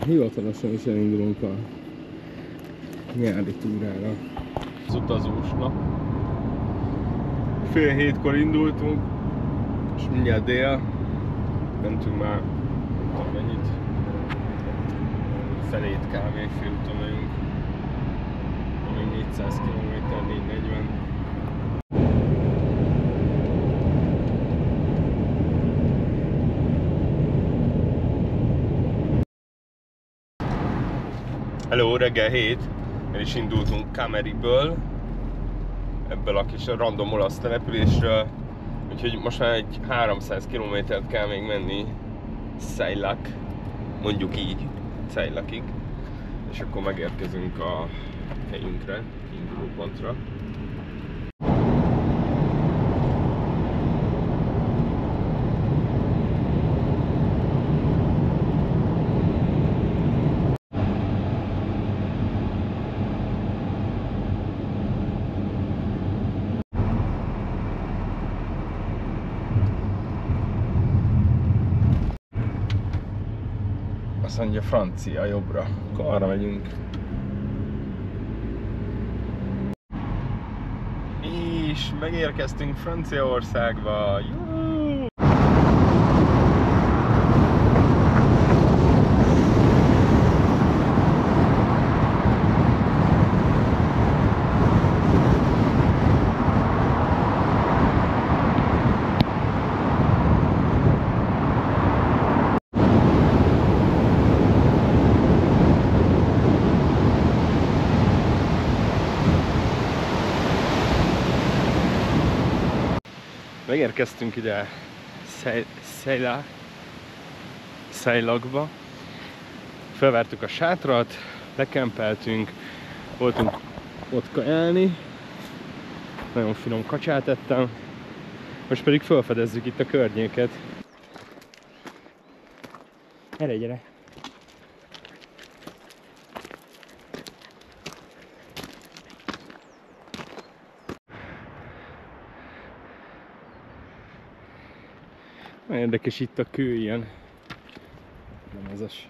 Hivatalosan is elindulunk a nyári túrára. Az utazós nap. Fél hétkor indultunk, és mindjárt dél. Mentünk már, nem tudom mennyit, felét kb. Félúton vagyunk. Még 400 km, 440. Hello, reggel 7, el is indultunk Cameriből, ebből a kis random olasz településről, úgyhogy most már egy 300 kilométert kell még menni Ceilak, mondjuk így, Ceilakig, és akkor megérkezünk a helyünkre, indulópontra. Azt mondja francia jobbra, akkor arra megyünk. És megérkeztünk Franciaországba! Juhu! Megérkeztünk ide Ceilakba, felvártuk a sátrat, lekempeltünk, voltunk ott kajálni, nagyon finom kacsát ettem, most pedig felfedezzük itt a környéket. Gyere, gyere! Nagyon érdekes itt a kő, ilyen lemezes.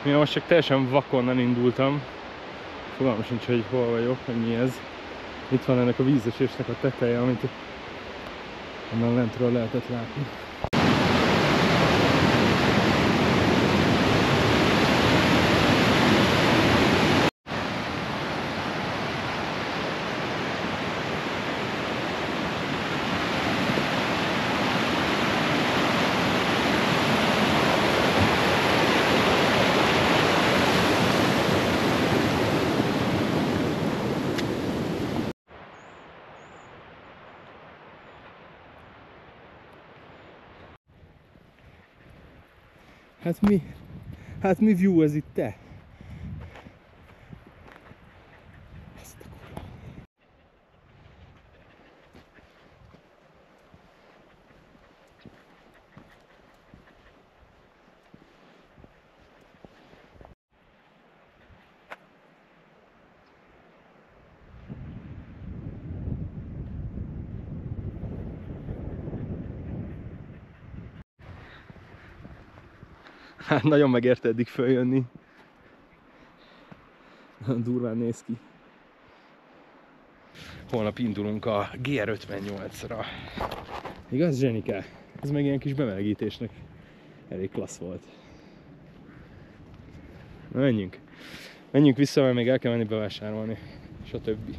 Mivel most csak teljesen vakon elindultam, fogalmam sincs, hogy hol vagyok, hogy mi ez. Itt van ennek a vízesésnek a teteje, amit onnan lentről lehetett látni. Hát mi view ez itt, te? Hát nagyon megérte eddig följönni. Durván néz ki. Holnap indulunk a GR58-ra. Igaz, Zsenike? Ez meg ilyen kis bemelegítésnek elég klassz volt. Na menjünk. Menjünk vissza, mert még el kell menni bevásárolni. Stb.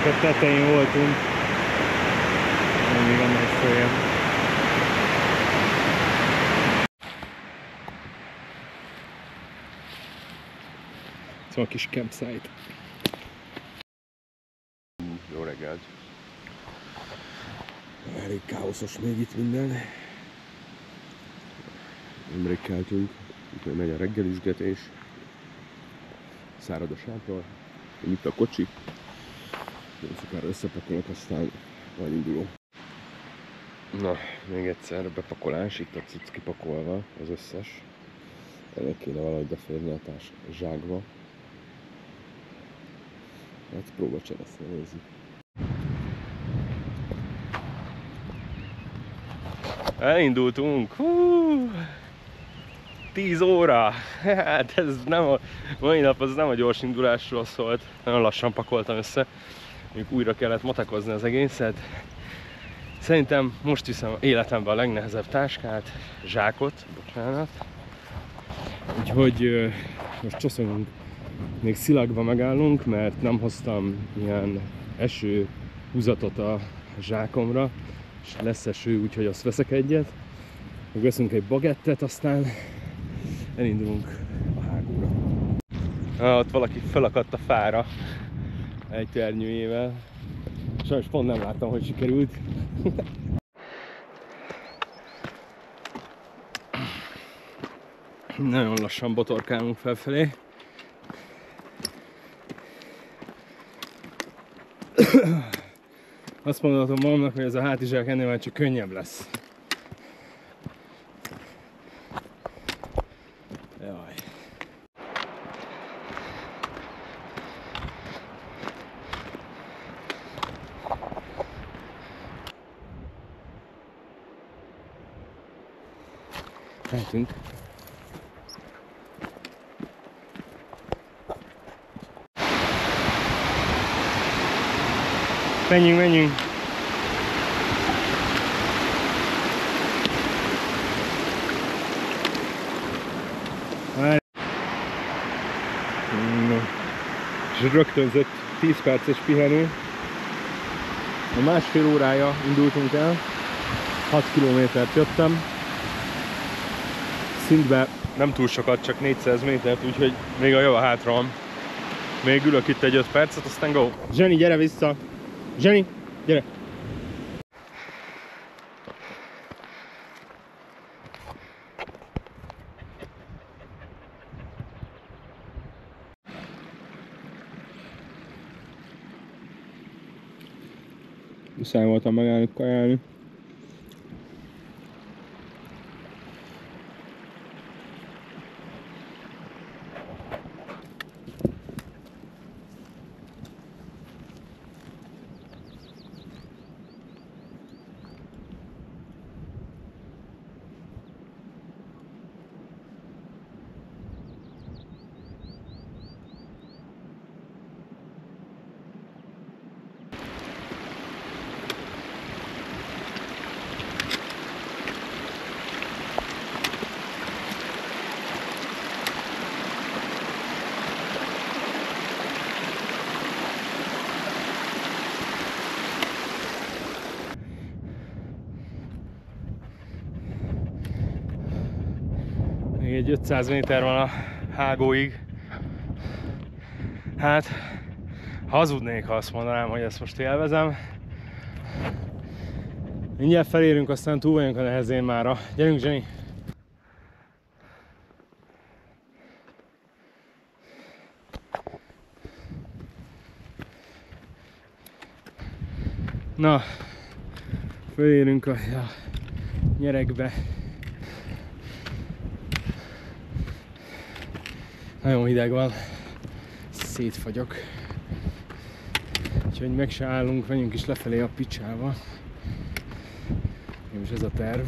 a tetején voltunk. Még annak is följebb. Szóval a kis campsite. Jó reggelt! Elég káoszos még itt minden. Nemrég keltünk, úgyhogy megy a reggelizgetés. Szárad a sátor, itt a kocsi. Nem sokára összepakolok, aztán majd induló. Na, még egyszer bepakolás, itt a cucc kipakolva, az összes. Ennek kéne valahogy beférni a zsákba. Hát próbacsere, nézzük. Elindultunk! 10 óra! Hát ez nem a mai nap az nem a gyors indulásról szólt. Nagyon lassan pakoltam össze. Még újra kellett matekozni az egészet. Szerintem most viszem életemben a legnehezebb táskát, zsákot, bocsánat. Úgyhogy most csoszolunk, még Szilagba megállunk, mert nem hoztam ilyen esőhúzatot a zsákomra, és lesz eső, úgyhogy azt veszek egyet. Meg veszünk egy bagettet, aztán elindulunk a hágóra. Ott valaki felakadt a fára egy ternyőjével. Sajnos pont nem láttam, hogy sikerült. Nagyon lassan botorkálunk felfelé. Azt mondhatom magamnak, hogy ez a hátizsák ennél már csak könnyebb lesz. Jaj. Mehetünk. Menjünk, menjünk! És rögtönzött 10 perces pihenő. A másfél órája indultunk el, 6 kilométert jöttem. Szintben nem túl sokat, csak 400 métert, úgyhogy még a java hátra van. Még ülök itt egy 5 percet, aztán go! Zseni, gyere vissza! Zseni, gyere! Muszáj voltam megállni kajálni. Még egy 500 méter van a hágóig. Hát, hazudnék, ha azt mondanám, hogy ezt most élvezem. Mindjárt felérünk, aztán túl vagyunk a nehezén mára. Gyerünk, Zseni! Na, felérünk a nyerekbe. Nagyon hideg van, szétfagyok. Úgyhogy meg se állunk, menjünk is lefelé a picsába. És ez a terv.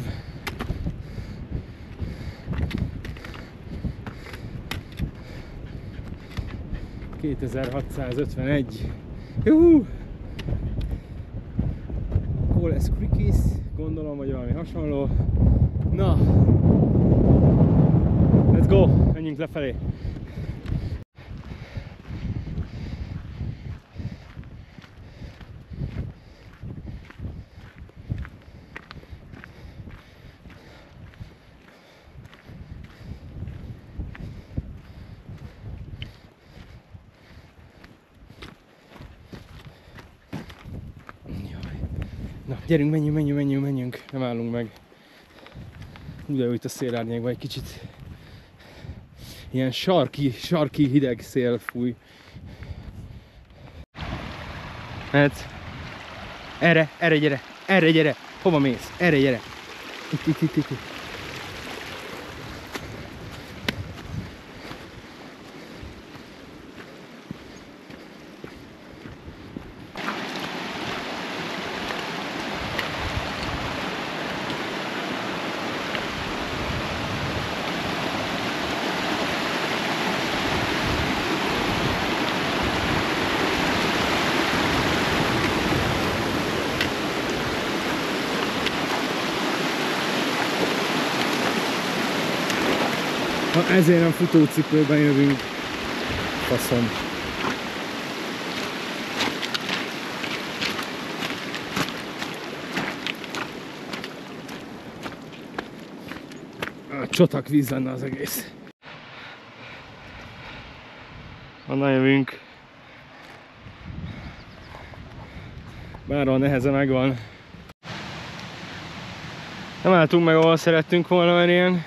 $2651. Juhú! Coles Creekis, gondolom, vagy valami hasonló. Na! Let's go! Menjünk lefelé! Gyerünk, menjünk, nem állunk meg. Úgy itt a szélárnyékban egy kicsit ilyen sarki hideg szél fúj. Mehetsz? Erre gyere! Hova mész? Erre gyere! Itt. Ha ezért nem futócipőben jövünk, faszom. Csotak víz lenne az egész. Onnan jövünk. Bár a neheze megvan. Nem álltunk meg, ahol szerettünk volna, mert ilyen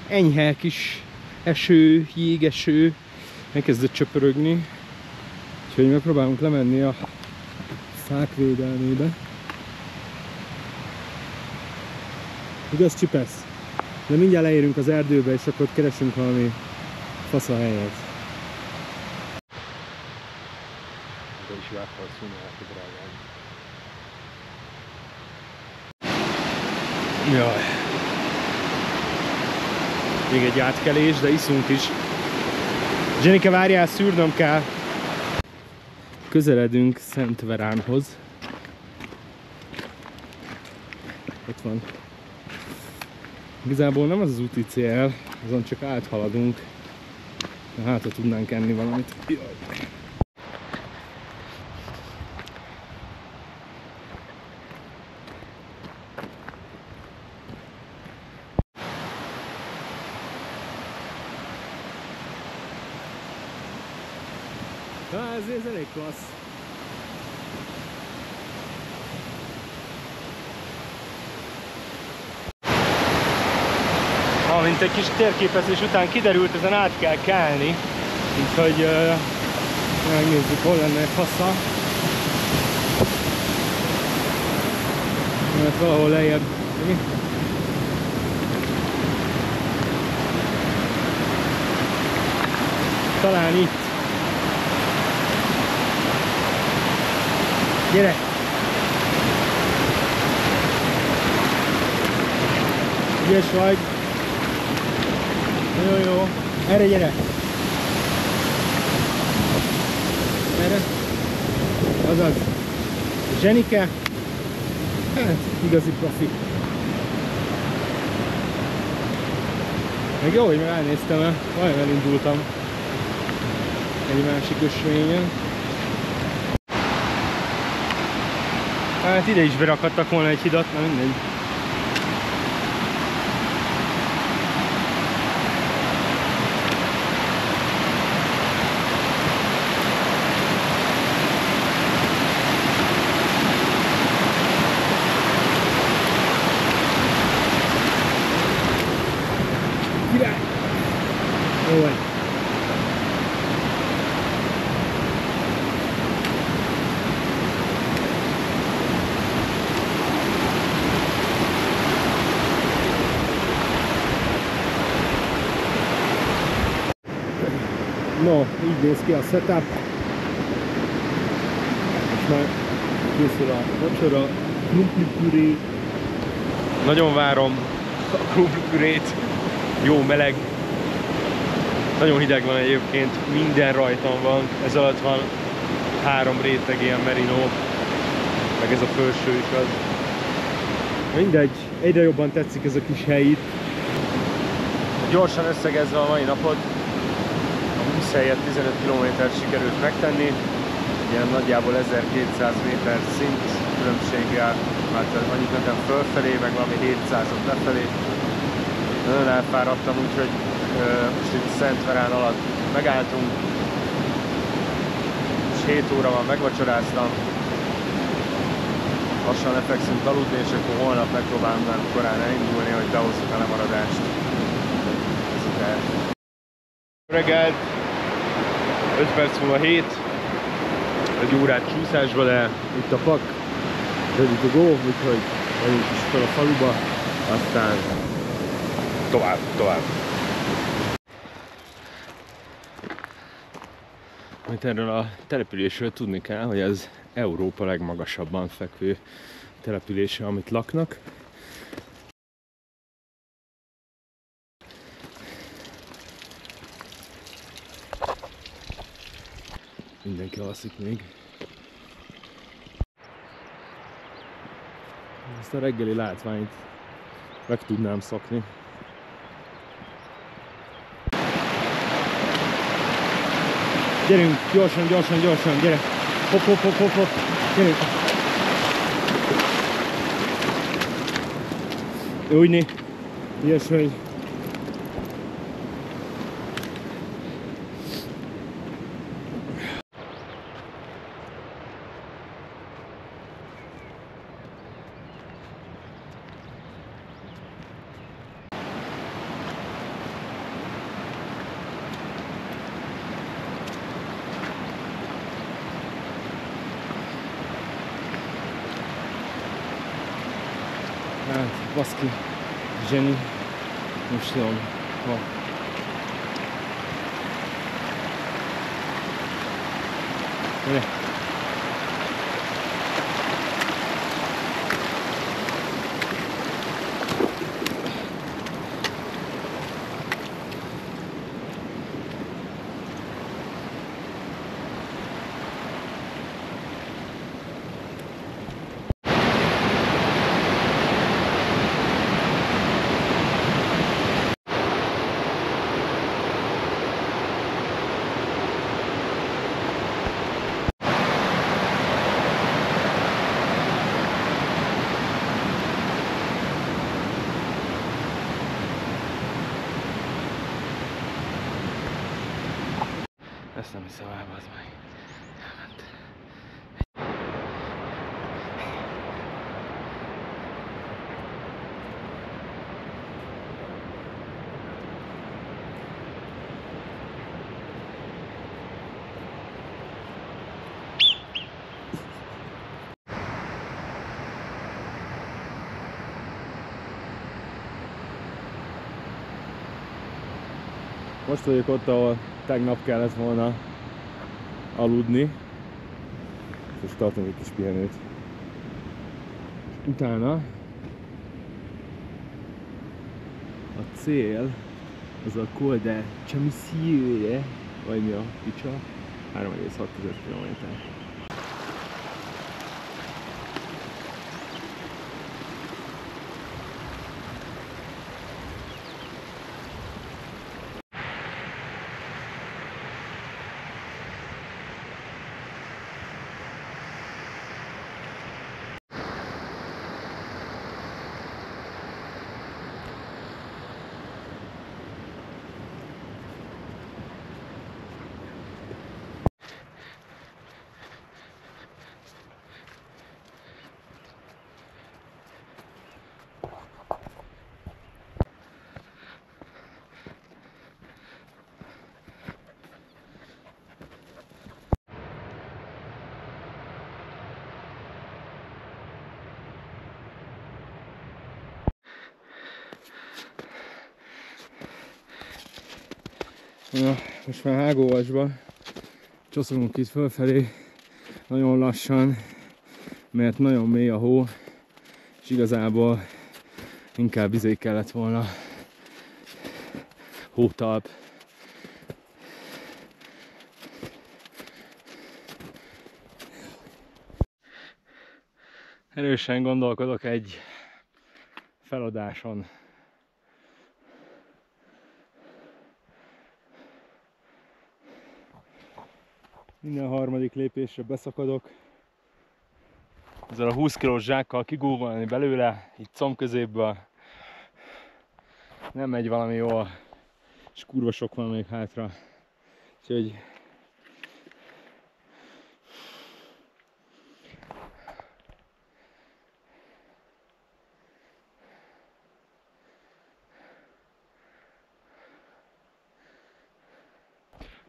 enyhe kis eső, jégeső elkezdett csöpörögni. Úgyhogy megpróbálunk lemenni a fák védelmébe. Igaz, Csipesz? De mindjárt leérünk az erdőbe, és akkor keresünk valami faszahelyet. De is vághatsz szúnyolát a drágán. Jaj. Még egy átkelés, de iszunk is. Zsenike, várjál, szűrnöm kell. Közeledünk Szentveránhoz. Ott van. Igazából nem az az úti cél, azon csak áthaladunk. Hát, ha tudnánk enni valamit. Jaj. Ez elég klassz. Mint egy kis térképezés után kiderült, ezen át kell kelni. Úgyhogy megnézzük, hol lenne egy fasza. Mert valahol lejjebb. Talán itt. Gyere! Ügyes vagy! Jó. Erre gyere! Erre! Azaz! Zsenike! Hát, igazi profi! Meg jó, hogy meg elnéztem, mert vajon elindultam egy másik ösvényen. Hát ide is berakadtak volna egy hidat, na mindegy. Király! Jó vagy. No, így néz ki a setup. És már készül a vacsora, krumplipüré. Nagyon várom a krumplipürét. Jó meleg. Nagyon hideg van egyébként, minden rajtam van. Ez alatt van 3 réteg ilyen merino, meg ez a felső is az. Mindegy, egyre jobban tetszik ez a kis hely itt. Gyorsan összegezve a mai napot, a 20 helyet 15 km-t sikerült megtenni. Ilyen nagyjából 1200 méter szint különbséggel, hát annyit mentem fölfelé, meg valami 700-ot lefelé. Nagyon elfáradtam, úgyhogy most itt Szentverán alatt megálltunk, és 7 óra van, megvacsoráztam. lassan lefekszünk aludni, és akkor holnap megpróbálunk már korán elindulni, hogy behozzuk a lemaradást. Reggelt, 5 perc múlva 7, egy órát csúszásba, de itt a pak, ready to go, úgyhogy megyünk is fel a faluba, aztán tovább. Amit erről a településről tudni kell, hogy ez Európa legmagasabban fekvő települése, amit laknak. Mindenki alszik még. Ezt a reggeli látványt meg tudnám szokni. Gyerünk, gyorsan, gyere! Hopp, gyerünk! Úgyni, ilyesmi. Hát, baszki, zseni, most tudom, ha. Gyere! Ezt nem hiszem el, bazd meg. Elment. Most vagyok ott, ahol tegnap kellett volna aludni, és tartunk egy kis pihenőt. Utána a cél az a Col de Chamisieux, vagy mi a picsa, 3,6 km. Na, most már Hágóvasba csoszolunk itt fölfelé, nagyon lassan, mert nagyon mély a hó, és igazából inkább izé kellett volna, hótalp. Erősen gondolkodok egy feladáson. Minden harmadik lépésre beszakadok. Ezzel a 20 kilós zsákkal kigúvolni belőle, itt combközépből. Nem megy valami jól, és kurva sok van még hátra. Úgyhogy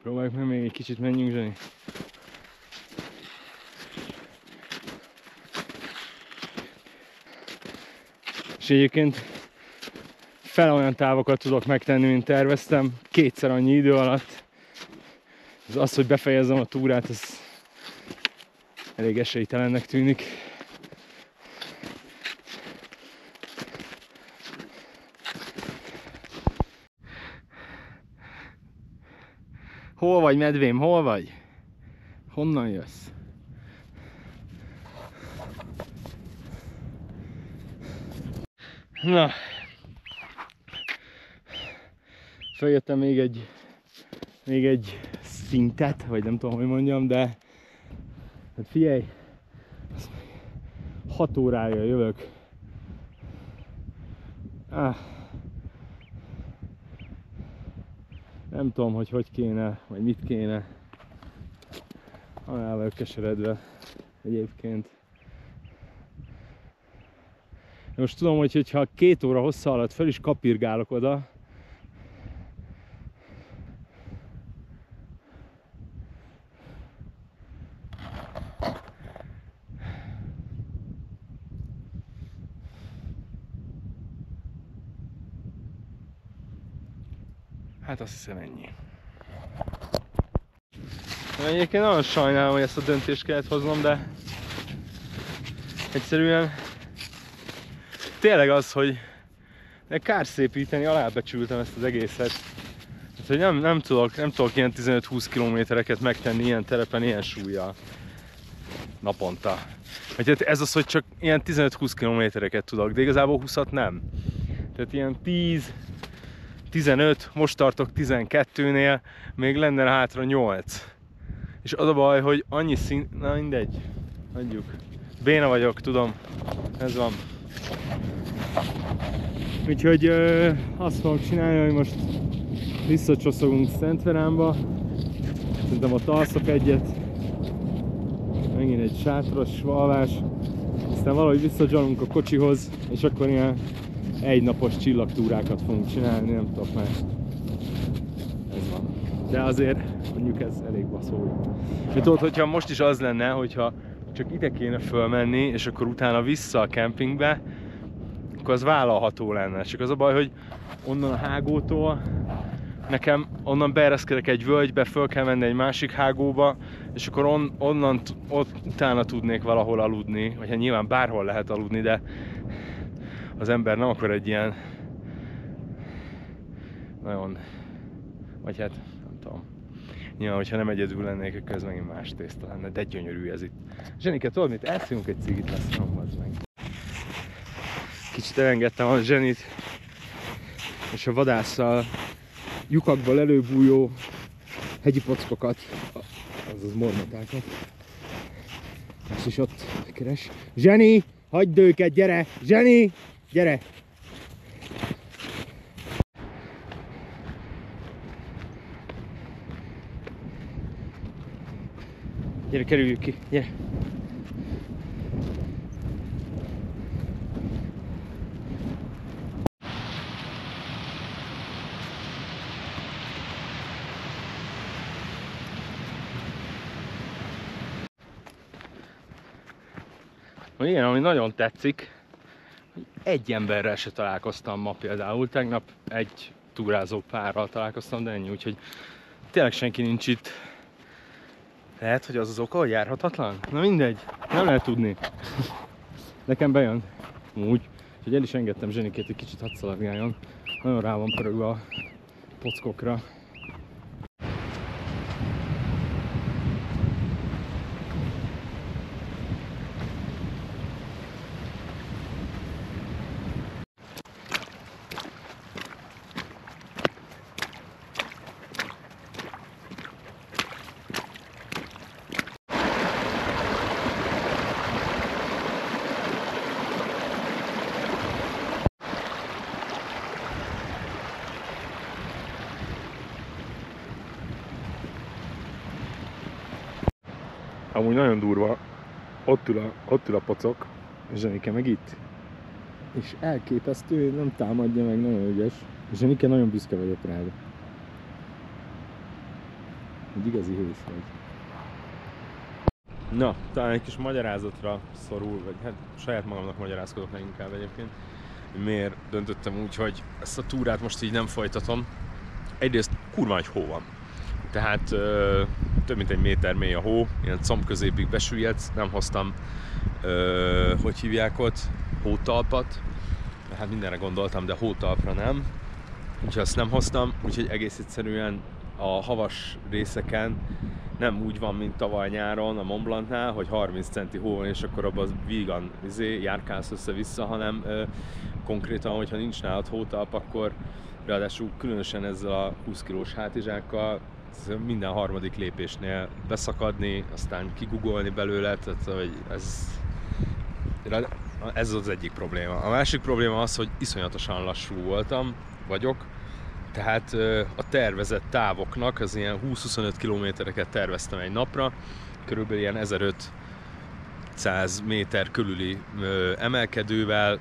Próbáljuk meg még egy kicsit, menjünk, Zseni. És egyébként fel olyan távokat tudok megtenni, mint terveztem, kétszer annyi idő alatt. Az, hogy befejezzem a túrát, ez elég esélytelennek tűnik. Hol vagy, medvém? Hol vagy? Honnan jössz? Na, feljöttem még egy szintet, vagy nem tudom, hogy mondjam, de hát figyelj, 6 órája jövök. Nem tudom, hogy kéne, vagy mit kéne. El vagyok keseredve egyébként. Most tudom, hogy ha 2 óra hossza alatt fel is kapirgálok oda, hát azt hiszem ennyi. Egyébként nagyon sajnálom, hogy ezt a döntést kellett hoznom, de egyszerűen tényleg az, hogy kár szépíteni, alábecsültem ezt az egészet. Hát, hogy nem tudok ilyen 15-20 kilométereket megtenni ilyen terepen, ilyen súllyal naponta. Vagy hát ez az, hogy csak ilyen 15-20 kilométereket tudok, de igazából 20-at nem. Tehát ilyen 10-15, most tartok 12-nél, még lenne hátra 8. És az a baj, hogy annyi szint... Na mindegy, adjuk. Béna vagyok, tudom. Ez van. Úgyhogy azt fogok csinálni, hogy most visszacsoszogunk Szentveránba. Szerintem ott alszok egyet. Megint egy sátras alvás. Aztán valahogy visszagyalunk a kocsihoz, és akkor ilyen egynapos csillagtúrákat fogunk csinálni, nem tudok már. Ez van. De azért mondjuk ez elég baszó. De tudod, hogyha most is az lenne, hogyha csak ide kéne fölmenni, és akkor utána vissza a kempingbe, akkor az vállalható lenne. Csak az a baj, hogy onnan a hágótól nekem onnan beereszkedek egy völgybe, föl kell menni egy másik hágóba, és akkor onnan utána tudnék valahol aludni, vagy hát nyilván bárhol lehet aludni, de az ember nem akar egy ilyen nagyon, vagy hát nem tudom. Nyilván, hogyha nem egyedül lennék, akkor ez megint más tészta lenne, de gyönyörű ez itt. Zsenike, tudod mit? Elszívunk egy cigit, lesz rombazd meg. Kicsit elengedtem a Zsenit, és a vadásszal lyukakból előbújó hegyi pockokat, azaz mormatákat. Ezt is ott keres. Zseni, hagyd őket, gyere! Zseni, gyere! Gyere, kerüljük ki, gyere! Igen, ami nagyon tetszik, hogy egy emberrel se találkoztam ma például. Tegnap egy túrázó párral találkoztam, de ennyi, úgyhogy tényleg senki nincs itt. Lehet, hogy az az oka, hogy járhatatlan? Na mindegy, nem lehet tudni. Nekem bejön. Úgy. Úgyhogy el is engedtem Zsenikét, egy kicsit hadd szaladgáljon. Nagyon rá van pörögve a pockokra. Amúgy nagyon durva, ott ül a pocok, Zsenike meg itt. És elképesztő, nem támadja meg, nagyon ügyes. Zsenike, nagyon büszke vagyok rád. Egy igazi hős vagy. Na, talán egy kis magyarázatra szorul, vagy hát saját magamnak magyarázkodok leginkább egyébként. Miért döntöttem úgy, hogy ezt a túrát most így nem folytatom. Egyrészt kurva nagy hó van. Tehát több mint 1 méter mély a hó, ilyen combközépig besüllyedsz, nem hoztam, hogy hívják ott, hótalpat. Hát mindenre gondoltam, de hótalpra nem. Úgyhogy azt nem hoztam, úgyhogy egész egyszerűen a havas részeken nem úgy van, mint tavaly nyáron a Mont Blancnál, hogy 30 centi hó van, és akkor abban vígan járkálsz össze-vissza, hanem konkrétan, hogyha nincs nálad hótalp, akkor ráadásul különösen ezzel a 20 kilós hátizsákkal minden harmadik lépésnél beszakadni, aztán kigugolni belőle, tehát hogy ez az egyik probléma. A másik probléma az, hogy iszonyatosan lassú vagyok, tehát a tervezett távoknak, az ilyen 20-25 kilométereket terveztem egy napra, körülbelül ilyen 1500 méter körüli emelkedővel,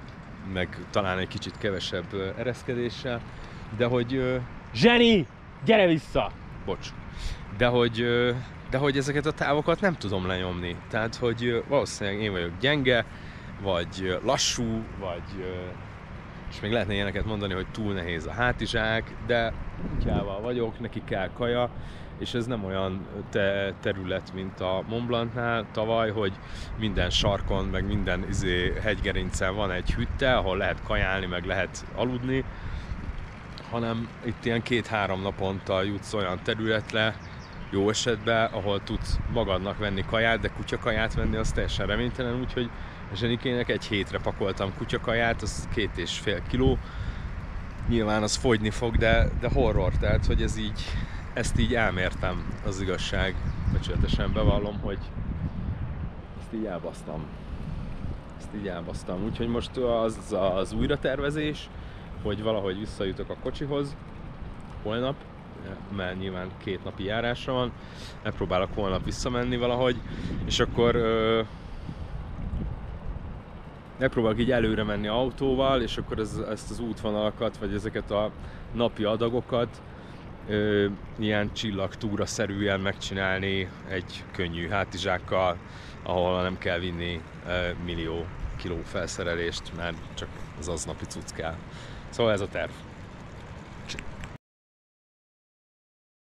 meg talán egy kicsit kevesebb ereszkedéssel, de hogy... Zseni! Gyere vissza! Bocs. De hogy ezeket a távokat nem tudom lenyomni. Tehát, hogy valószínűleg én vagyok gyenge, vagy lassú, vagy... és még lehetne ilyeneket mondani, hogy túl nehéz a hátizsák, de kutyával vagyok, neki kell kaja, és ez nem olyan terület, mint a Mont Blancnál tavaly, hogy minden sarkon, meg minden hegygerincen van egy hütte, ahol lehet kajálni, meg lehet aludni, hanem itt ilyen 2-3 naponta jutsz olyan területre, jó esetben, ahol tudsz magadnak venni kaját, de kutyakaját venni az teljesen reménytelen, úgyhogy a Zsenikének egy hétre pakoltam kutyakaját, az 2,5 kiló. Nyilván az fogyni fog, de horror, tehát hogy ezt így elmértem, az igazság. Becsületesen bevallom, hogy ezt így elbasztam. Úgyhogy most az újratervezés, hogy valahogy visszajutok a kocsihoz holnap, mert nyilván 2 napi járásra van, megpróbálok holnap visszamenni valahogy, és akkor megpróbálok így előre menni autóval, és akkor ezt az útvonalakat, vagy ezeket a napi adagokat ilyen csillagtúra-szerűen megcsinálni egy könnyű hátizsákkal, ahol nem kell vinni millió kiló felszerelést, mert csak az aznapi cucc kell. Szóval ez a terv.